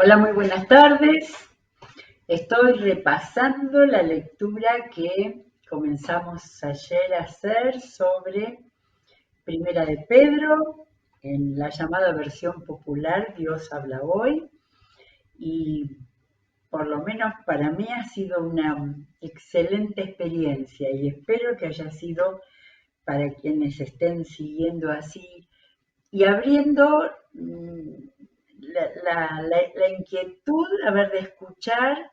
Hola, muy buenas tardes. Estoy repasando la lectura que comenzamos ayer a hacer sobre Primera de Pedro, en la llamada versión popular Dios habla hoy, y por lo menos para mí ha sido una excelente experiencia y espero que haya sido para quienes estén siguiendo así y abriendo la inquietud, a ver, de escuchar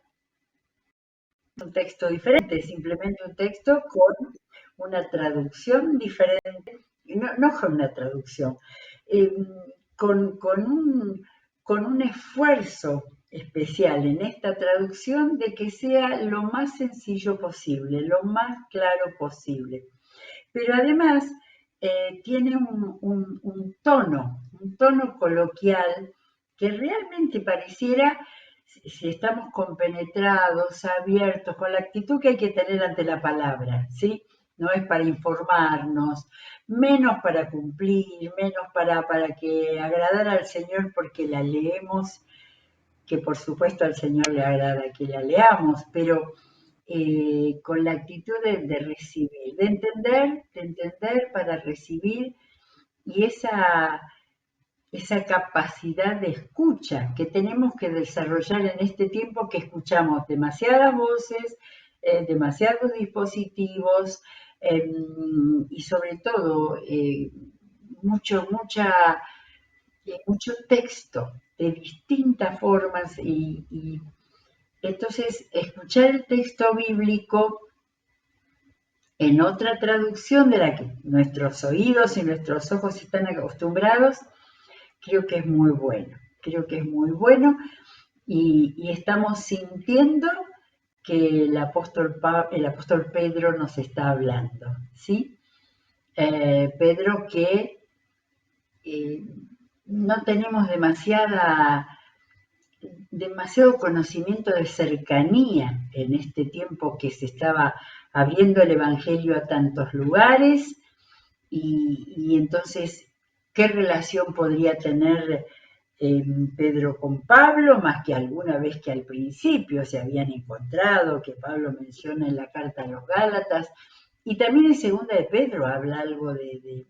un texto diferente, simplemente un texto con una traducción diferente, no con una traducción, eh, con un esfuerzo especial en esta traducción de que sea lo más sencillo posible, lo más claro posible. Pero además tiene un tono coloquial que realmente pareciera, si estamos compenetrados, abiertos, con la actitud que hay que tener ante la palabra, ¿sí? No es para informarnos, menos para cumplir, menos para que agradar al Señor porque la leemos, que por supuesto al Señor le agrada que la leamos, pero con la actitud de recibir, de entender para recibir y esa capacidad de escucha que tenemos que desarrollar en este tiempo que escuchamos demasiadas voces, demasiados dispositivos y sobre todo mucho texto de distintas formas y entonces escuchar el texto bíblico en otra traducción de la que nuestros oídos y nuestros ojos están acostumbrados, creo que es muy bueno. Creo que es muy bueno y estamos sintiendo que el apóstol Pedro nos está hablando, ¿sí? Pedro que eh, no tenemos demasiado conocimiento de cercanía en este tiempo que se estaba abriendo el Evangelio a tantos lugares y entonces, ¿qué relación podría tener Pedro con Pablo? Más que alguna vez que al principio se habían encontrado, que Pablo menciona en la carta a los Gálatas, y también en segunda de Pedro habla algo de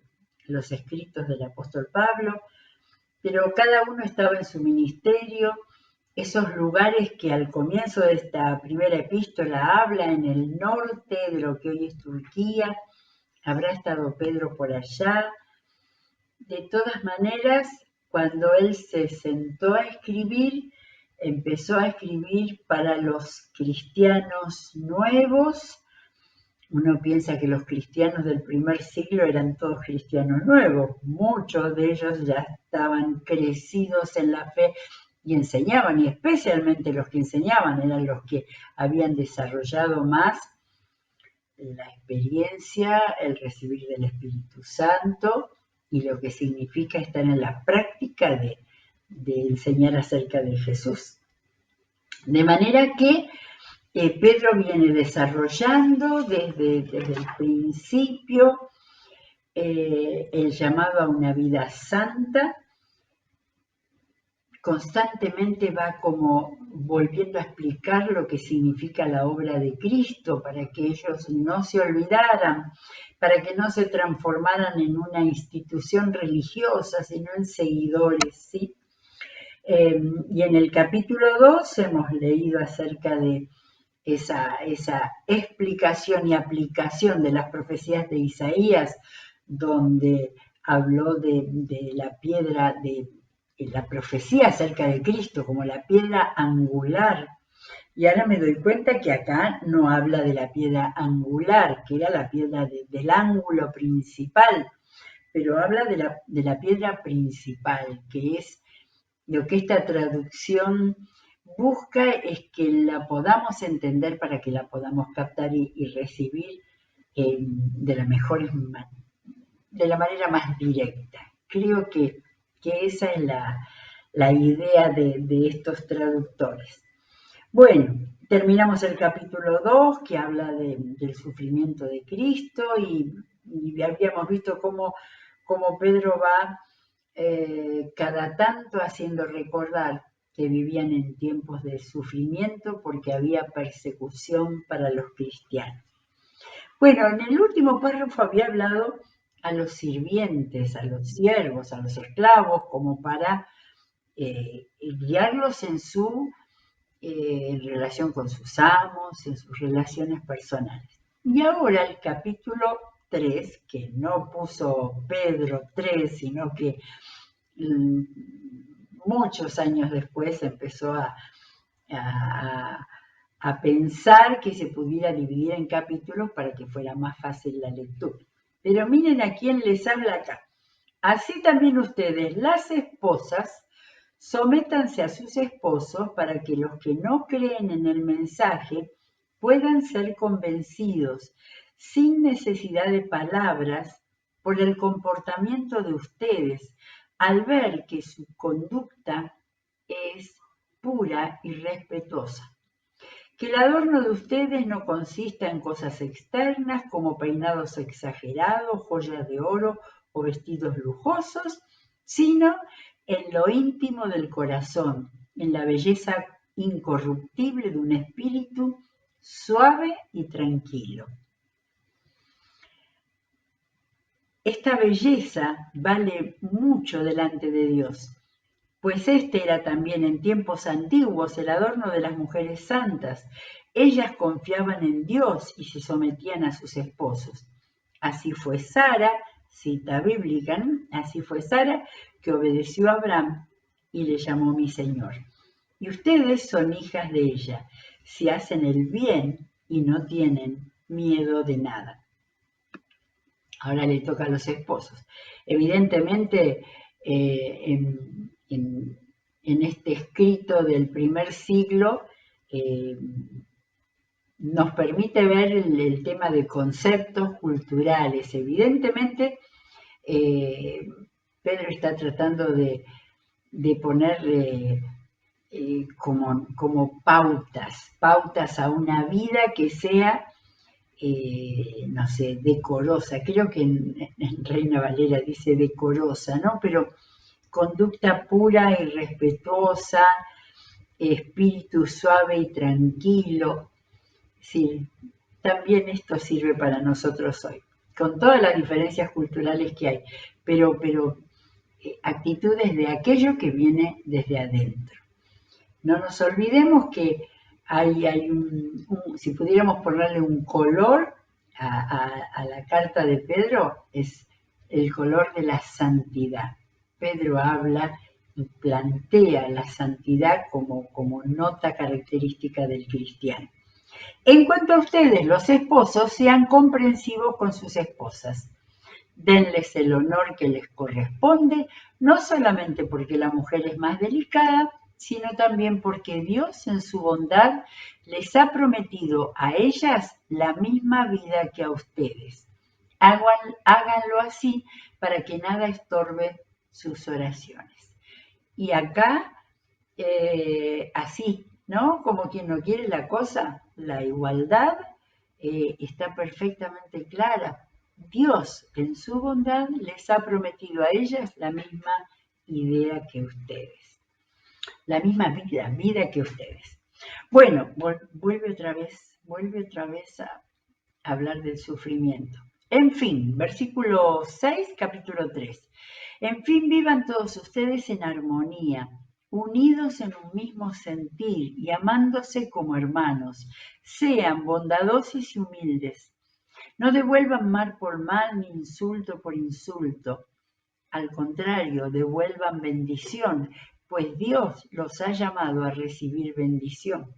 los escritos del apóstol Pablo, pero cada uno estaba en su ministerio, esos lugares que al comienzo de esta primera epístola habla en el norte de lo que hoy es Turquía, habrá estado Pedro por allá. De todas maneras, cuando él se sentó a escribir, empezó a escribir para los cristianos nuevos. Uno piensa que los cristianos del primer siglo eran todos cristianos nuevos, muchos de ellos ya estaban crecidos en la fe y enseñaban, y especialmente los que enseñaban eran los que habían desarrollado más la experiencia, el recibir del Espíritu Santo y lo que significa estar en la práctica de enseñar acerca de Jesús. De manera que Pedro viene desarrollando desde el principio el llamado a una vida santa, constantemente va como volviendo a explicar lo que significa la obra de Cristo, para que ellos no se olvidaran, para que no se transformaran en una institución religiosa, sino en seguidores, ¿sí? Y en el capítulo 2 hemos leído acerca de esa explicación y aplicación de las profecías de Isaías, donde habló de la piedra, de la profecía acerca de Cristo como la piedra angular. Y ahora me doy cuenta que acá no habla de la piedra angular, que era la piedra del ángulo principal, pero habla de la piedra principal, que es lo que esta traducción busca es que la podamos entender para que la podamos captar y recibir de la manera más directa. Creo que esa es la idea de estos traductores. Bueno, terminamos el capítulo 2 que habla del sufrimiento de Cristo y habíamos visto cómo Pedro va cada tanto haciendo recordar que vivían en tiempos de sufrimiento porque había persecución para los cristianos. Bueno, en el último párrafo había hablado a los sirvientes, a los siervos, a los esclavos, como para guiarlos en su relación con sus amos, en sus relaciones personales. Y ahora el capítulo 3, que no puso Pedro 3, sino que muchos años después empezó a pensar que se pudiera dividir en capítulos para que fuera más fácil la lectura. Pero miren a quién les habla acá. Así también ustedes, las esposas, sométanse a sus esposos para que los que no creen en el mensaje puedan ser convencidos sin necesidad de palabras por el comportamiento de ustedes al ver que su conducta es pura y respetuosa. Que el adorno de ustedes no consista en cosas externas como peinados exagerados, joyas de oro o vestidos lujosos, sino en lo íntimo del corazón, en la belleza incorruptible de un espíritu suave y tranquilo. Esta belleza vale mucho delante de Dios, pues este era también en tiempos antiguos el adorno de las mujeres santas. Ellas confiaban en Dios y se sometían a sus esposos. Así fue Sara, cita bíblica, ¿no? Así fue Sara que obedeció a Abraham y le llamó mi Señor. Y ustedes son hijas de ella, si hacen el bien y no tienen miedo de nada. Ahora le toca a los esposos. Evidentemente, en este escrito del primer siglo, nos permite ver el tema de conceptos culturales. Evidentemente, Pedro está tratando de poner como pautas a una vida que sea no sé, decorosa, creo que en Reina Valera dice decorosa, ¿no? Pero conducta pura y respetuosa, espíritu suave y tranquilo. Sí, también esto sirve para nosotros hoy, con todas las diferencias culturales que hay, pero actitudes de aquello que viene desde adentro. No nos olvidemos que hay si pudiéramos ponerle un color a la carta de Pedro, es el color de la santidad. Pedro habla y plantea la santidad como nota característica del cristiano. En cuanto a ustedes, los esposos, sean comprensivos con sus esposas. Denles el honor que les corresponde, no solamente porque la mujer es más delicada, sino también porque Dios en su bondad les ha prometido a ellas la misma vida que a ustedes. Háganlo así para que nada estorbe sus oraciones. Y acá, así, ¿no? Como quien no quiere la cosa, la igualdad está perfectamente clara. Dios en su bondad les ha prometido a ellas la misma idea que ustedes. La misma vida que ustedes. Bueno, vuelve otra vez a hablar del sufrimiento. En fin, versículo 6, capítulo 3. En fin, vivan todos ustedes en armonía, unidos en un mismo sentir y amándose como hermanos. Sean bondadosos y humildes. No devuelvan mal por mal ni insulto por insulto. Al contrario, devuelvan bendición, pues Dios los ha llamado a recibir bendición.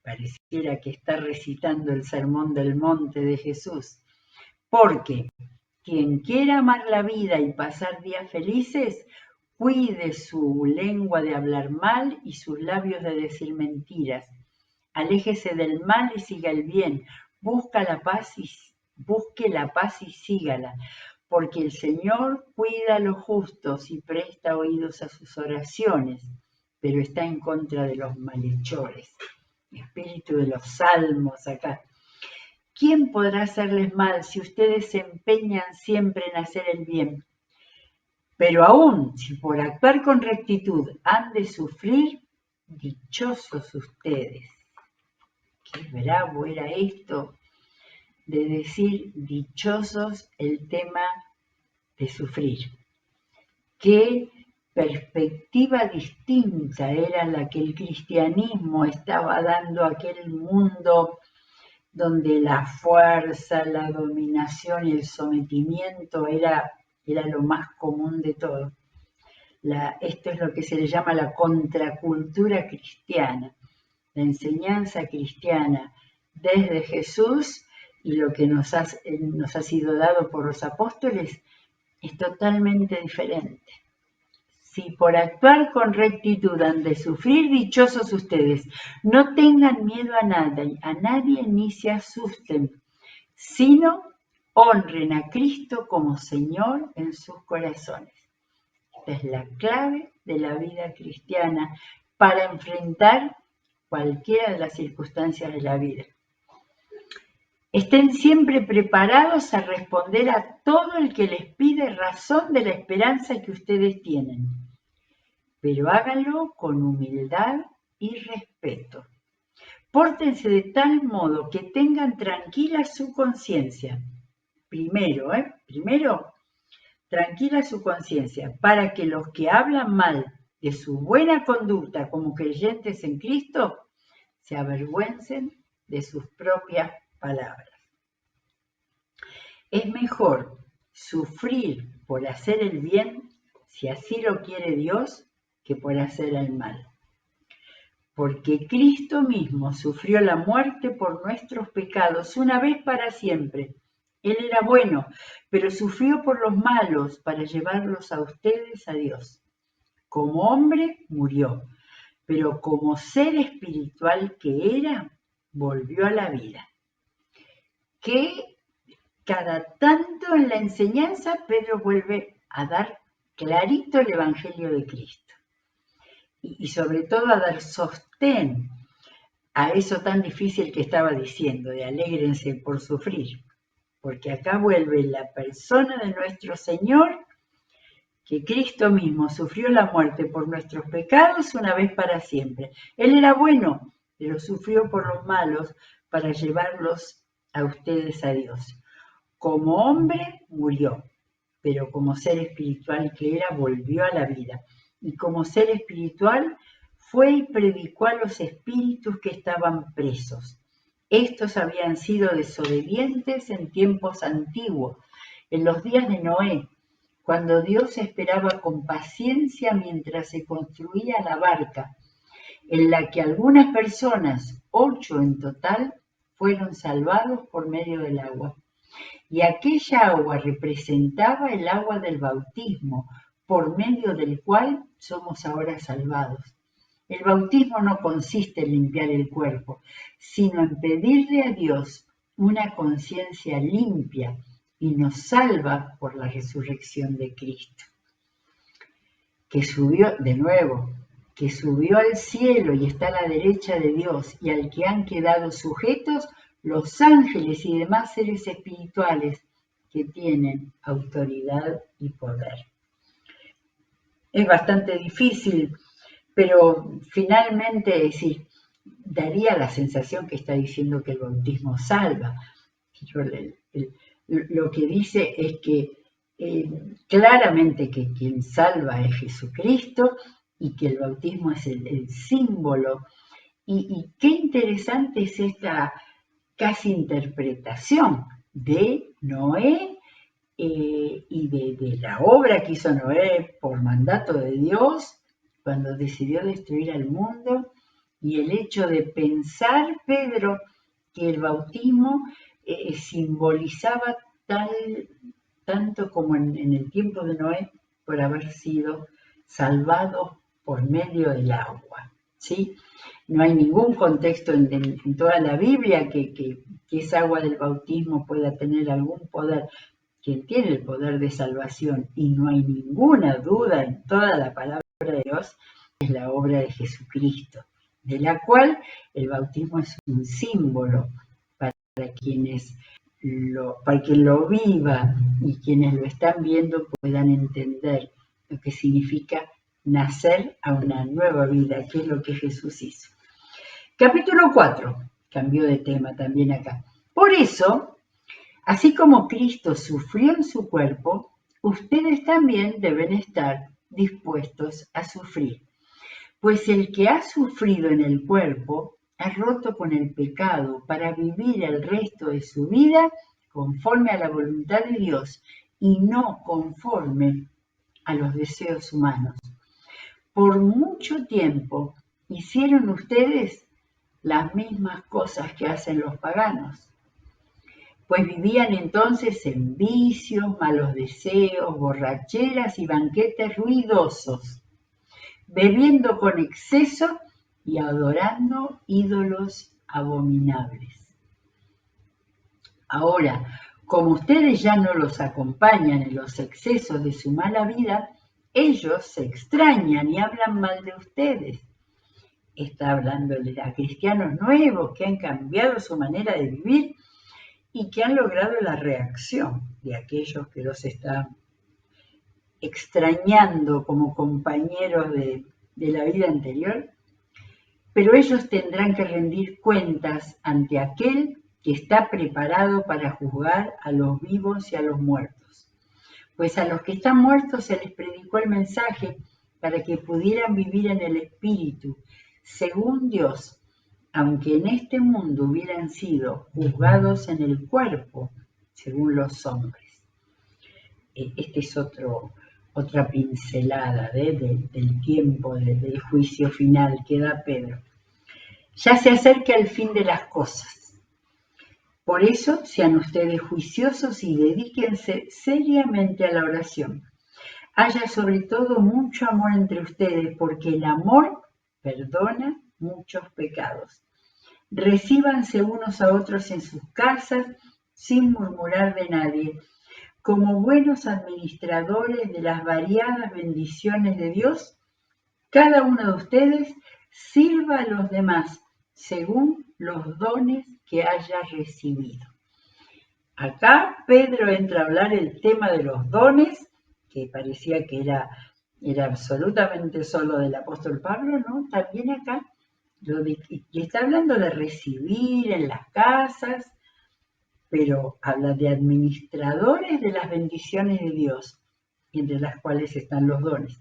Pareciera que está recitando el sermón del monte de Jesús. Porque quien quiera amar la vida y pasar días felices, cuide su lengua de hablar mal y sus labios de decir mentiras. Aléjese del mal y siga el bien. Busque la paz y sígala. Porque el Señor cuida a los justos y presta oídos a sus oraciones, pero está en contra de los malhechores. Espíritu de los salmos acá. ¿Quién podrá hacerles mal si ustedes se empeñan siempre en hacer el bien? Pero aún si por actuar con rectitud han de sufrir, dichosos ustedes. Qué bravo era esto de decir dichosos el tema de sufrir. Qué perspectiva distinta era la que el cristianismo estaba dando a aquel mundo donde la fuerza, la dominación y el sometimiento era lo más común de todo. Esto es lo que se le llama la contracultura cristiana, la enseñanza cristiana desde Jesús y lo que nos ha sido dado por los apóstoles es totalmente diferente. Si por actuar con rectitud han de sufrir, dichosos ustedes. No tengan miedo a nadie ni se asusten, sino honren a Cristo como Señor en sus corazones. Esta es la clave de la vida cristiana para enfrentar cualquiera de las circunstancias de la vida. Estén siempre preparados a responder a todo el que les pide razón de la esperanza que ustedes tienen, pero háganlo con humildad y respeto. Pórtense de tal modo que tengan tranquila su conciencia. Primero, tranquila su conciencia, para que los que hablan mal de su buena conducta como creyentes en Cristo se avergüencen de sus propias palabras. Es mejor sufrir por hacer el bien, si así lo quiere Dios, que por hacer el mal. Porque Cristo mismo sufrió la muerte por nuestros pecados una vez para siempre. Él era bueno, pero sufrió por los malos para llevarlos a ustedes a Dios. Como hombre murió, pero como ser espiritual que era, volvió a la vida. Que cada tanto en la enseñanza Pedro vuelve a dar clarito el Evangelio de Cristo. Y sobre todo a dar sostén a eso tan difícil que estaba diciendo, de alégrense por sufrir. Porque acá vuelve la persona de nuestro Señor, que Cristo mismo sufrió la muerte por nuestros pecados una vez para siempre. Él era bueno, pero sufrió por los malos para llevarlos a ustedes a Dios. Como hombre murió, pero como ser espiritual que era, volvió a la vida. Y como ser espiritual fue y predicó a los espíritus que estaban presos. Estos habían sido desobedientes en tiempos antiguos, en los días de Noé, cuando Dios esperaba con paciencia mientras se construía la barca, en la que algunas personas, 8 en total, fueron salvados por medio del agua. Y aquella agua representaba el agua del bautismo, por medio del cual somos ahora salvados. El bautismo no consiste en limpiar el cuerpo, sino en pedirle a Dios una conciencia limpia y nos salva por la resurrección de Cristo. Que subió, de nuevo, que subió al cielo y está a la derecha de Dios y al que han quedado sujetos los ángeles y demás seres espirituales que tienen autoridad y poder. Es bastante difícil, pero finalmente daría la sensación que está diciendo que el bautismo salva. Lo que dice es que claramente que quien salva es Jesucristo y que el bautismo es el símbolo. Y qué interesante es esta casi interpretación de Noé y de la obra que hizo Noé por mandato de Dios cuando decidió destruir al mundo, y el hecho de pensar, Pedro, que el bautismo simbolizaba tanto como en el tiempo de Noé, por haber sido salvado por medio del agua, ¿sí? No hay ningún contexto en toda la Biblia que esa agua del bautismo pueda tener algún poder. Quien tiene el poder de salvación, y no hay ninguna duda en toda la palabra de Dios, es la obra de Jesucristo, de la cual el bautismo es un símbolo para quienes para que lo viva y quienes lo están viendo puedan entender lo que significa nacer a una nueva vida, que es lo que Jesús hizo. Capítulo 4, cambió de tema también acá. Por eso, así como Cristo sufrió en su cuerpo, ustedes también deben estar dispuestos a sufrir. Pues el que ha sufrido en el cuerpo ha roto con el pecado para vivir el resto de su vida conforme a la voluntad de Dios y no conforme a los deseos humanos. Por mucho tiempo hicieron ustedes las mismas cosas que hacen los paganos, pues vivían entonces en vicios, malos deseos, borracheras y banquetes ruidosos, bebiendo con exceso y adorando ídolos abominables. Ahora, como ustedes ya no los acompañan en los excesos de su mala vida, ellos se extrañan y hablan mal de ustedes. Está hablándole a cristianos nuevos que han cambiado su manera de vivir y que han logrado la reacción de aquellos que los están extrañando como compañeros de la vida anterior, pero ellos tendrán que rendir cuentas ante aquel que está preparado para juzgar a los vivos y a los muertos. Pues a los que están muertos se les predicó el mensaje para que pudieran vivir en el Espíritu, según Dios, aunque en este mundo hubieran sido juzgados en el cuerpo, según los hombres. Este es otra pincelada del tiempo, del juicio final que da Pedro. Ya se acerca el fin de las cosas. Por eso sean ustedes juiciosos y dedíquense seriamente a la oración. Haya sobre todo mucho amor entre ustedes, porque el amor perdona muchos pecados. Recíbanse unos a otros en sus casas sin murmurar de nadie. Como buenos administradores de las variadas bendiciones de Dios, cada uno de ustedes sirva a los demás según los dones que haya recibido. Acá Pedro entra a hablar el tema de los dones, que parecía que era absolutamente solo del apóstol Pablo, ¿no? También acá le está hablando de recibir en las casas, pero habla de administradores de las bendiciones de Dios, entre las cuales están los dones.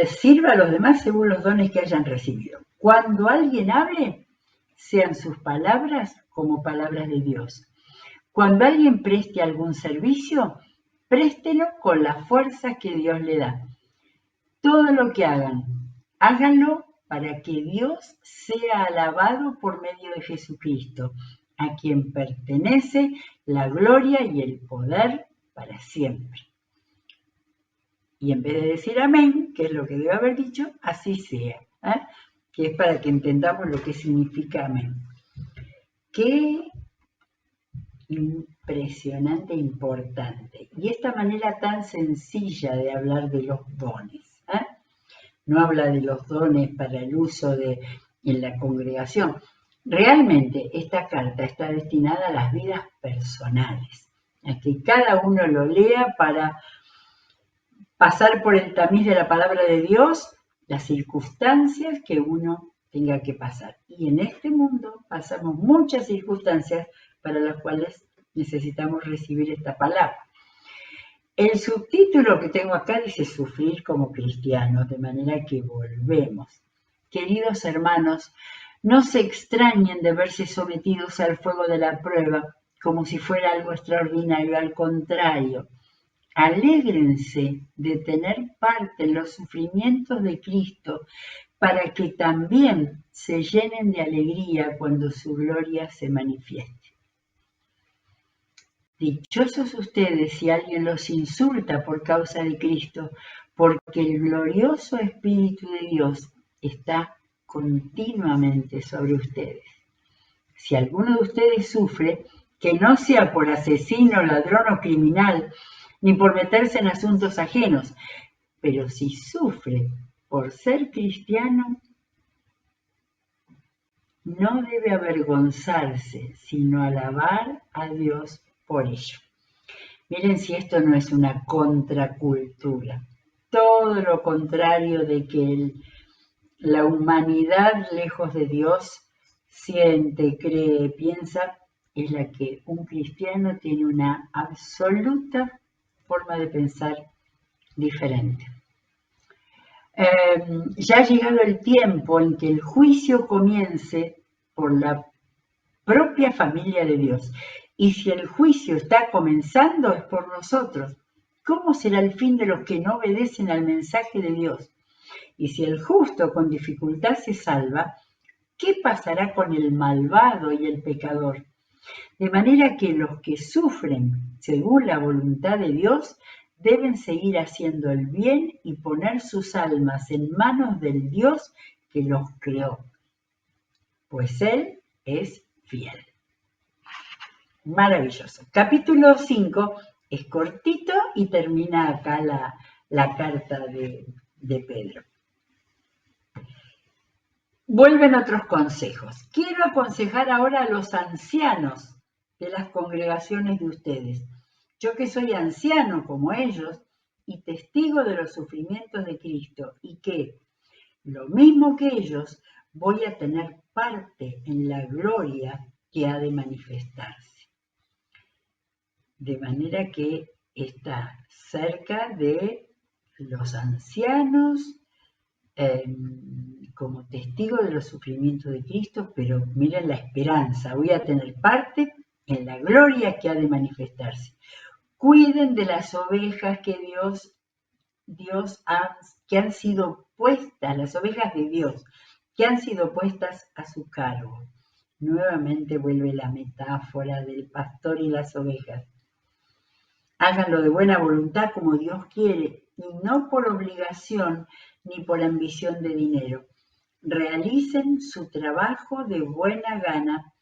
Sirva a los demás según los dones que hayan recibido. Cuando alguien hable, sean sus palabras como palabras de Dios. Cuando alguien preste algún servicio, préstelo con la fuerza que Dios le da. Todo lo que hagan, háganlo para que Dios sea alabado por medio de Jesucristo, a quien pertenece la gloria y el poder para siempre. Y en vez de decir amén, que es lo que debe haber dicho, así sea, que es para que entendamos lo que significa amén. Qué impresionante e importante. Y esta manera tan sencilla de hablar de los dones. No habla de los dones para el uso en la congregación. Realmente esta carta está destinada a las vidas personales, a que cada uno lo lea para pasar por el tamiz de la palabra de Dios, las circunstancias que uno tenga que pasar. Y en este mundo pasamos muchas circunstancias para las cuales necesitamos recibir esta palabra. El subtítulo que tengo acá dice sufrir como cristianos, de manera que volvemos. Queridos hermanos, no se extrañen de verse sometidos al fuego de la prueba como si fuera algo extraordinario, al contrario. Alégrense de tener parte en los sufrimientos de Cristo para que también se llenen de alegría cuando su gloria se manifieste. Dichosos ustedes si alguien los insulta por causa de Cristo, porque el glorioso Espíritu de Dios está continuamente sobre ustedes. Si alguno de ustedes sufre, que no sea por asesino, ladrón o criminal, ni por meterse en asuntos ajenos, pero si sufre por ser cristiano, no debe avergonzarse, sino alabar a Dios por ello. Miren si esto no es una contracultura. todo lo contrario de que la humanidad, lejos de Dios, siente, cree, piensa, es la que un cristiano tiene una absoluta forma de pensar diferente. Ya ha llegado el tiempo en que el juicio comience por la propia familia de Dios. Y si el juicio está comenzando es por nosotros. ¿Cómo será el fin de los que no obedecen al mensaje de Dios? Y si el justo con dificultad se salva, ¿qué pasará con el malvado y el pecador? De manera que los que sufren según la voluntad de Dios deben seguir haciendo el bien y poner sus almas en manos del Dios que los creó, pues Él es fiel. Maravilloso. Capítulo 5 es cortito y termina acá la carta de Pedro. Vuelven otros consejos. Quiero aconsejar ahora a los ancianos de las congregaciones de ustedes. Yo que soy anciano como ellos y testigo de los sufrimientos de Cristo y que, lo mismo que ellos, voy a tener parte en la gloria que ha de manifestarse. De manera que está cerca de los ancianos, como testigo de los sufrimientos de Cristo, pero miren la esperanza, voy a tener parte en la gloria que ha de manifestarse. Cuiden de las ovejas que que han sido puestas, las ovejas de Dios, que han sido puestas a su cargo. Nuevamente vuelve la metáfora del pastor y las ovejas. Háganlo de buena voluntad como Dios quiere y no por obligación ni por ambición de dinero. Realicen su trabajo de buena gana,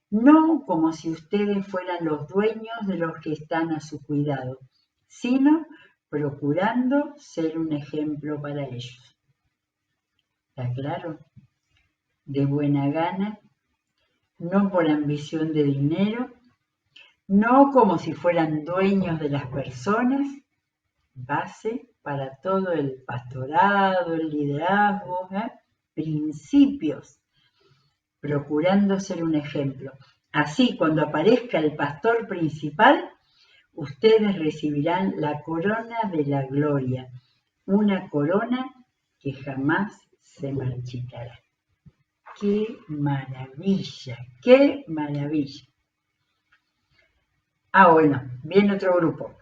no como si ustedes fueran los dueños de los que están a su cuidado, sino procurando ser un ejemplo para ellos. ¿Está claro? De buena gana, no por ambición de dinero, no como si fueran dueños de las personas, base para todo el pastorado, el liderazgo, principios, procurando ser un ejemplo. Así, cuando aparezca el pastor principal, ustedes recibirán la corona de la gloria, una corona que jamás se marchitará. ¡Qué maravilla! ¡Qué maravilla! Bueno, viene otro grupo.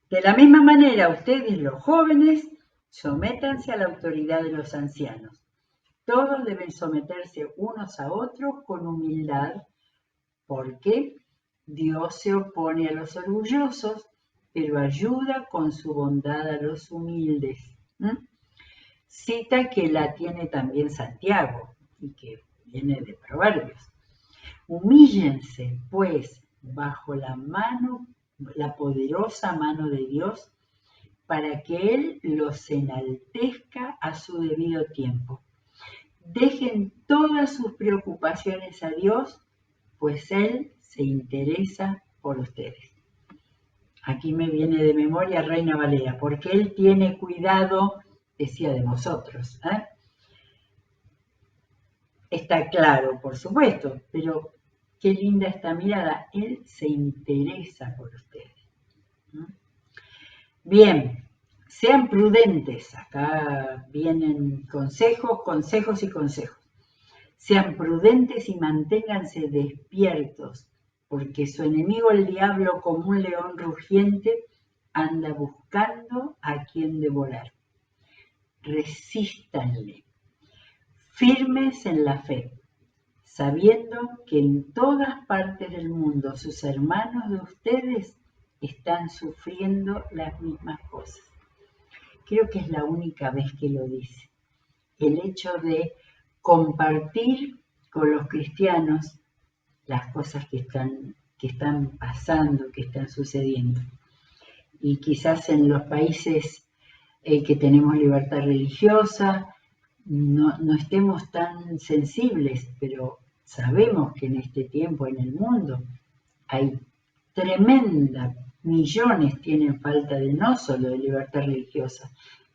De la misma manera, ustedes los jóvenes, sométanse a la autoridad de los ancianos. Todos deben someterse unos a otros con humildad, porque Dios se opone a los orgullosos, pero ayuda con su bondad a los humildes. Cita que la tiene también Santiago y que viene de Proverbios. Humíllense, pues, bajo la poderosa mano de Dios, para que Él los enaltezca a su debido tiempo. Dejen todas sus preocupaciones a Dios, pues Él se interesa por ustedes. Aquí me viene de memoria Reina Valera, porque Él tiene cuidado, decía, de vosotros. Está claro, por supuesto, pero qué linda esta mirada. Él se interesa por ustedes. Bien, sean prudentes. Acá vienen consejos y consejos. Sean prudentes y manténganse despiertos, porque su enemigo el diablo, como un león rugiente, anda buscando a quien devorar. Resístanle, firmes en la fe, sabiendo que en todas partes del mundo sus hermanos de ustedes están sufriendo las mismas cosas. Creo que es la única vez que lo dice. El hecho de compartir con los cristianos las cosas que están pasando, que están sucediendo. Y quizás en los países que tenemos libertad religiosa no estemos tan sensibles, pero sabemos que en este tiempo en el mundo hay millones tienen falta de no solo de libertad religiosa,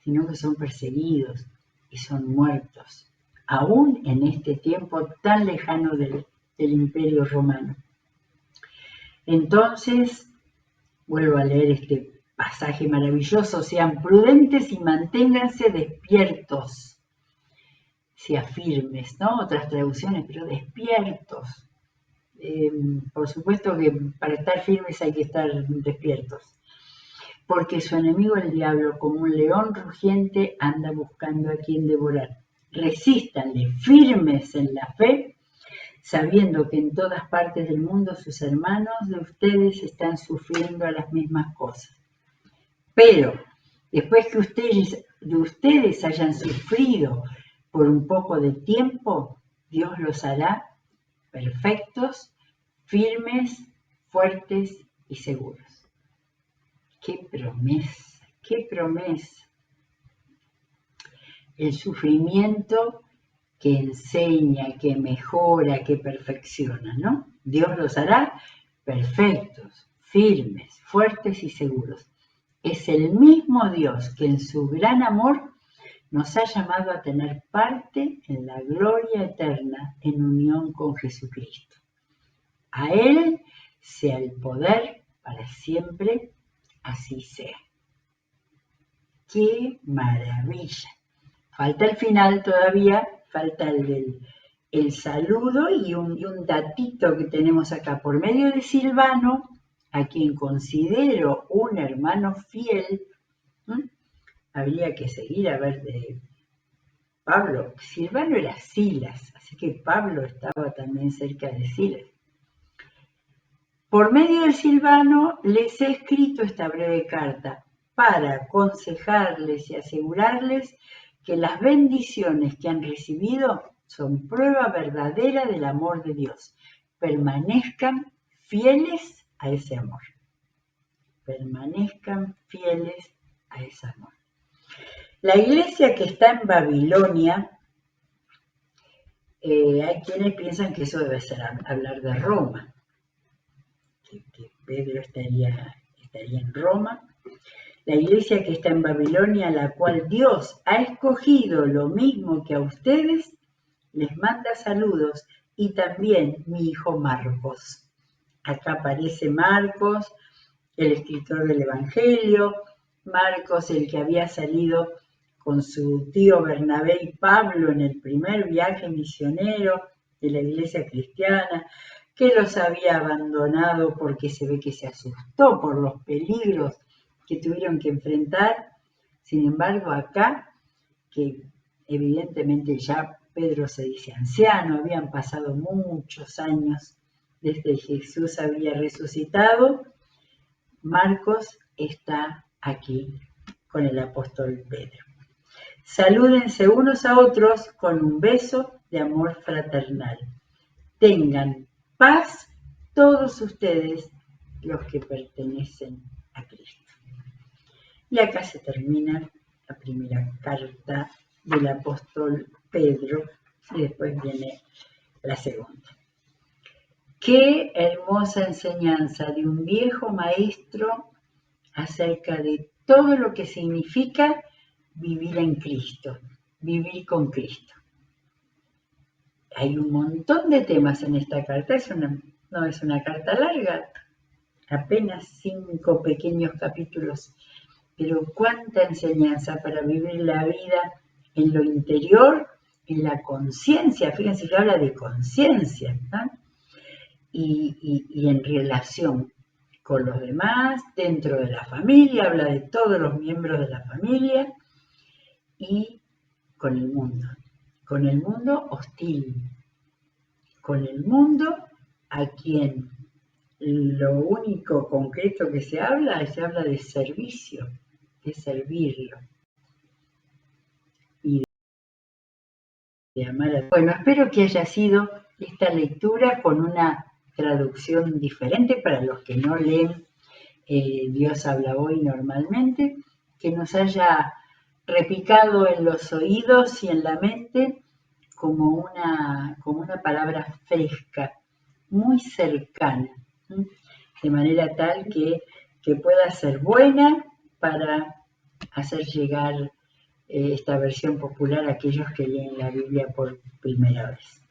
sino que son perseguidos y son muertos, aún en este tiempo tan lejano del Imperio Romano. Entonces, vuelvo a leer este pasaje maravilloso: sean prudentes y manténganse despiertos. Sean firmes, ¿no? Otras traducciones, pero despiertos. Por supuesto que para estar firmes hay que estar despiertos. Porque su enemigo el diablo, como un león rugiente, anda buscando a quien devorar. Resístanle firmes en la fe, sabiendo que en todas partes del mundo sus hermanos de ustedes están sufriendo las mismas cosas. Pero después que ustedes hayan sufrido por un poco de tiempo, Dios los hará perfectos, firmes, fuertes y seguros. ¡Qué promesa! ¡Qué promesa! El sufrimiento que enseña, que mejora, que perfecciona, ¿no? Dios los hará perfectos, firmes, fuertes y seguros. Es el mismo Dios que en su gran amor nos ha llamado a tener parte en la gloria eterna en unión con Jesucristo. A Él sea el poder para siempre, así sea. ¡Qué maravilla! Falta el final todavía, falta el saludo y un datito que tenemos acá. Por medio de Silvano, a quien considero un hermano fiel, habría que seguir a ver de Pablo. Silvano era Silas, así que Pablo estaba también cerca de Silas. Por medio de Silvano les he escrito esta breve carta para aconsejarles y asegurarles que las bendiciones que han recibido son prueba verdadera del amor de Dios. Permanezcan fieles a ese amor. Permanezcan fieles a ese amor. La iglesia que está en Babilonia, hay quienes piensan que eso debe ser hablar de Roma, que Pedro estaría en Roma. La iglesia que está en Babilonia, la cual Dios ha escogido lo mismo que a ustedes, les manda saludos, y también mi hijo Marcos. Acá aparece Marcos, el escritor del Evangelio, Marcos, el que había salido con su tío Bernabé y Pablo en el primer viaje misionero de la iglesia cristiana, que los había abandonado porque se ve que se asustó por los peligros que tuvieron que enfrentar. Sin embargo, acá, que evidentemente ya Pedro se dice anciano, habían pasado muchos años desde que Jesús había resucitado, Marcos está aquí con el apóstol Pedro. Salúdense unos a otros con un beso de amor fraternal. Tengan paz todos ustedes los que pertenecen a Cristo. Y acá se termina la primera carta del apóstol Pedro y después viene la segunda. Qué hermosa enseñanza de un viejo maestro acerca de todo lo que significa vivir en Cristo, vivir con Cristo. Hay un montón de temas en esta carta, no es una carta larga, apenas 5 pequeños capítulos, pero cuánta enseñanza para vivir la vida en lo interior, en la conciencia. Fíjense que habla de conciencia, ¿no? Y en relación con los demás, dentro de la familia, habla de todos los miembros de la familia y con el mundo hostil, con el mundo a quien lo único concreto que se habla de servicio, de servirlo y de amar a Dios. Bueno, espero que haya sido esta lectura con una traducción diferente para los que no leen Dios habla hoy normalmente, que nos haya repicado en los oídos y en la mente como una palabra fresca, muy cercana, de manera tal que pueda ser buena para hacer llegar esta versión popular a aquellos que leen la Biblia por primera vez.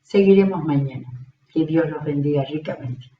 Seguiremos mañana. Que Dios los bendiga ricamente.